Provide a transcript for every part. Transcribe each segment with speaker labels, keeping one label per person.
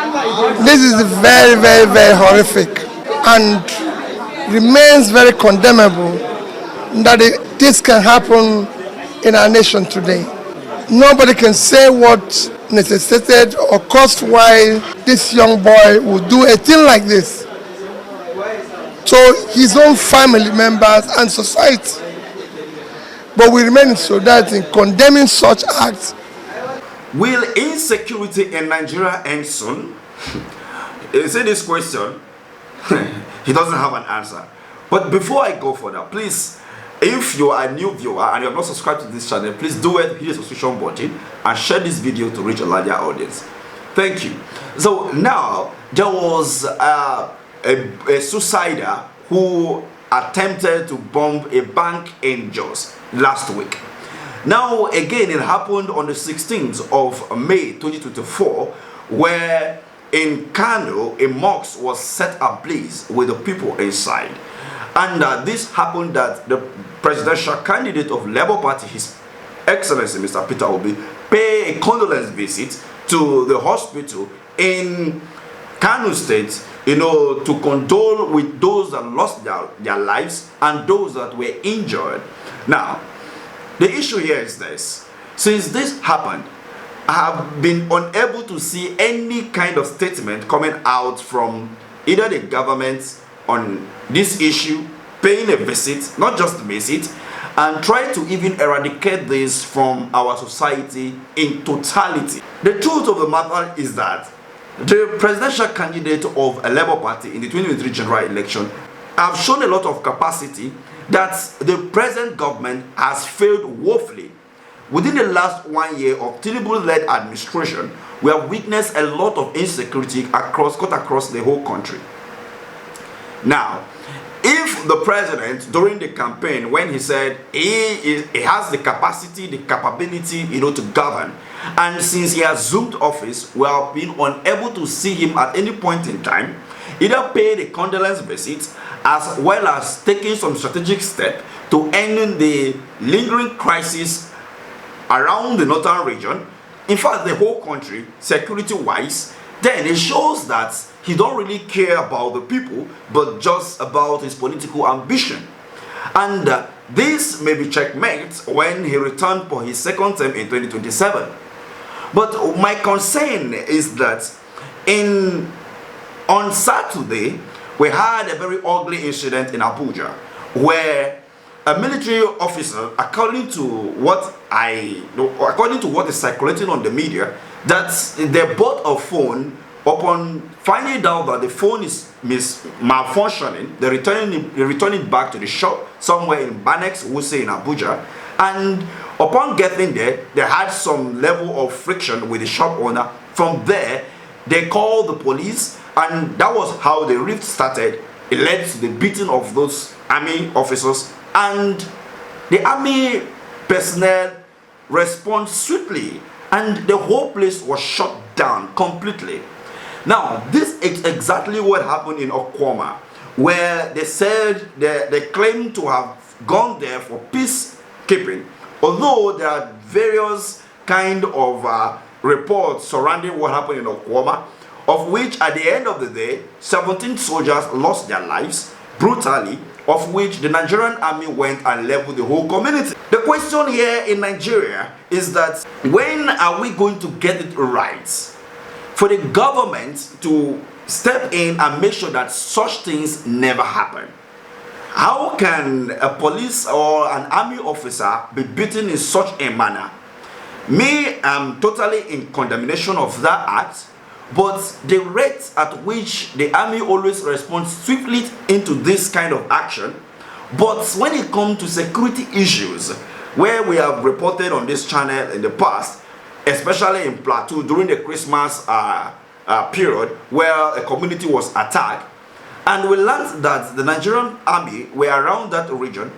Speaker 1: This is very, very, very horrific and remains very condemnable that this can happen in our nation today. Nobody can say what necessitated or caused why this young boy would do a thing like this to his own family members and society. But we remain in solidarity in condemning such acts.
Speaker 2: Will insecurity in Nigeria end soon? You see this question, he doesn't have an answer. But before I go further, please, if you are a new viewer and you have not subscribed to this channel, please do it, hit the subscription button and share this video to reach a larger audience. Thank you. So now, there was a suicider who attempted to bomb a bank in Jos last week. Now again, it happened on the 16th of May 2024, where in KANO a mosque was set ablaze with the people inside. And this happened that the presidential candidate of Labour Party, His Excellency Mr. Peter Obi, paid a condolence visit to the hospital in KANO State, to condole with those that lost their lives and those that were injured. Now, the issue here is this. Since this happened, I have been unable to see any kind of statement coming out from either the government on this issue, paying a visit, not just a visit, and try to even eradicate this from our society in totality. The truth of the matter is that the presidential candidate of a Labour Party in the 2023 general election have shown a lot of capacity that the present government has failed woefully. Within the last 1 year of tinubu-led administration, we have witnessed a lot of insecurity cut across the whole country. Now, if the president during the campaign, when he said he has the capacity, the capability, to govern, and since he has assumed office, we have been unable to see him at any point in time either pay the condolence visit as well as taking some strategic step to ending the lingering crisis around the northern region, in fact the whole country, security wise, then it shows that he don't really care about the people but just about his political ambition. And this may be checkmate when he returned for his second term in 2027. But my concern is that on Saturday we had a very ugly incident in Abuja where a military officer, according to what is circulating on the media, that they bought a phone. Upon finding out that the phone is malfunctioning, they return it back to the shop somewhere in Banex, we say in Abuja. And upon getting there, they had some level of friction with the shop owner. From there, they called the police, and that was how the rift started. It led to the beating of those army officers, and the army personnel responded swiftly, and the whole place was shut down completely. Now, this is exactly what happened in Okwama, where they said they claim to have gone there for peacekeeping, although there are various kind of reports surrounding what happened in Okwama, of which at the end of the day, 17 soldiers lost their lives brutally, of which the Nigerian army went and leveled the whole community. The question here in Nigeria is that when are we going to get it right for the government to step in and make sure that such things never happen? How can a police or an army officer be beaten in such a manner? Me, I'm totally in condemnation of that act, but the rate at which the army always responds swiftly into this kind of action. But when it comes to security issues, where we have reported on this channel in the past, especially in Plateau during the Christmas period, where a community was attacked, and we learned that the Nigerian army were around that region,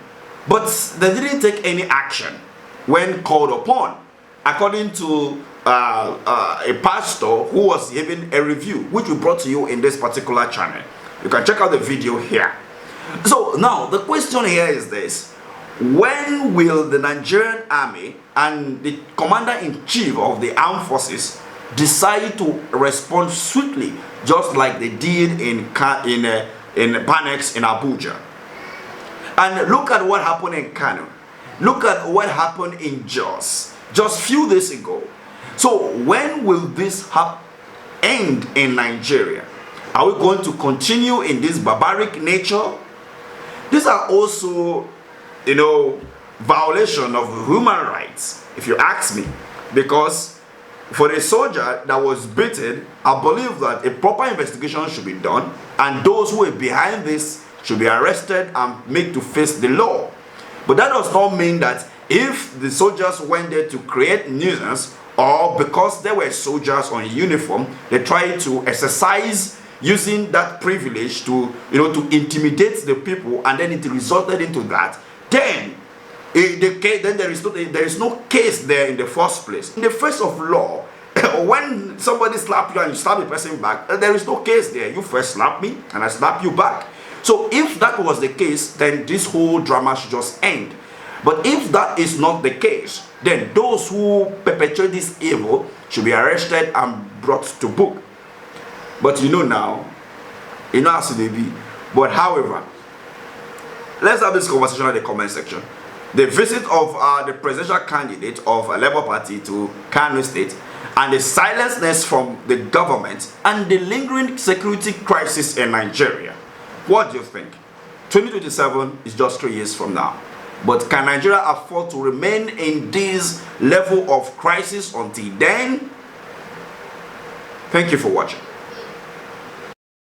Speaker 2: but they didn't take any action when called upon, according to a pastor who was giving a review, which we brought to you in this particular channel. You can check out the video here. So now the question here is this: when will the Nigerian army and the commander-in-chief of the armed forces decide to respond swiftly, just like they did in Banex in Abuja. And look at what happened in KANO. Look at what happened in Jos just few days ago. So when will this end in Nigeria? Are we going to continue in this barbaric nature? These are also, violation of human rights, if you ask me. Because for the soldier that was beaten, I believe that a proper investigation should be done, and those who are behind this should be arrested and made to face the law. But that does not mean that if the soldiers went there to create nuisance, or because they were soldiers on uniform, they tried to exercise using that privilege to intimidate the people, and then it resulted into that, then there is no case there in the first place. In the face of law, when somebody slaps you and you slap the person back, there is no case there. You first slap me and I slap you back. So if that was the case, then this whole drama should just end. But if that is not the case, then those who perpetrate this evil should be arrested and brought to book. But now, as they be. But however, let's have this conversation in the comment section. The visit of the presidential candidate of a Labour Party to KANO State, and the silenceness from the government, and the lingering security crisis in Nigeria. What do you think? 2027 is just 3 years from now. But can Nigeria afford to remain in this level of crisis until then? Thank you for watching.